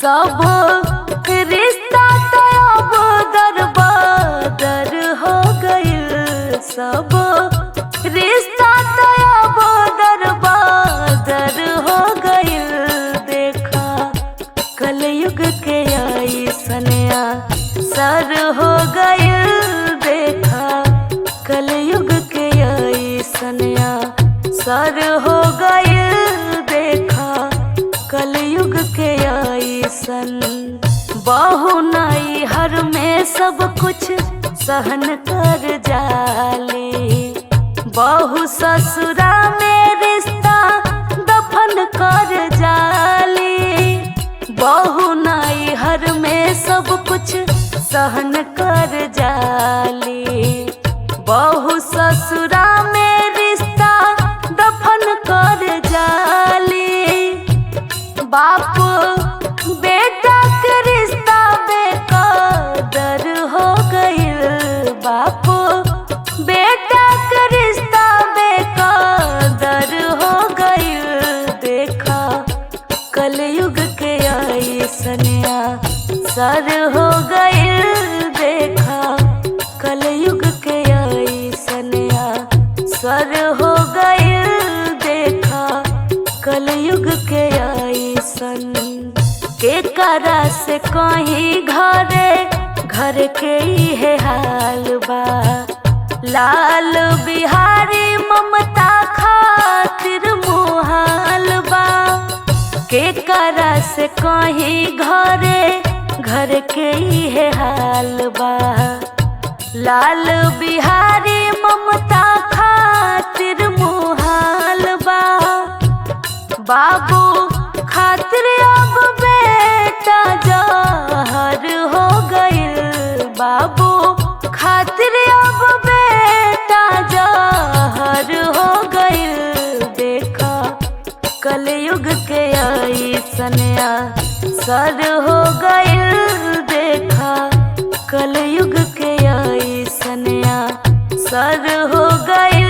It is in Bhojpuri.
सब रिश्ता तो अब दरबदर हो गइल। सब रिश्ता तो अब दरबदर हो गइल। देखा कलयुग के अइसनया सर हो गइल। देखा कलयुग के अइसनया सर हो गइल। देखा कलयुग के अइसन बहु नई हर में सब कुछ सहन कर जाली। बहु ससुरा में रिश्ता दफन कर जाली। बहु नई हर में सब कुछ सहन कर जाली। बहु ससुरा में रिश्ता दफन कर जाली। बाप बेटा के रिश्ता बेकदर हो गइल। बाप बेटा के रिश्ता बेकदर हो गइल। देखा कलयुग के अइसनया सर हो गइल। देखा कलयुग के अइसनया सर हो गइल। देखा कलयुग के अइसन के करा से कहीं घर के इहे हाल बा। लाल बिहारी ममता खातिर मुहाल बा। के करा से कहीं घर के इहे हाल बा। लाल बिहारी ममता खातिर मुहाल बा। बाबू खातिर अब बेटा जहर हो गइल। बाबू खातिर अब बेटा जहर हो गइल। देखा कलयुग के अइसनया सर हो गइल। देखा कलयुग के अइसनया सर हो गइल।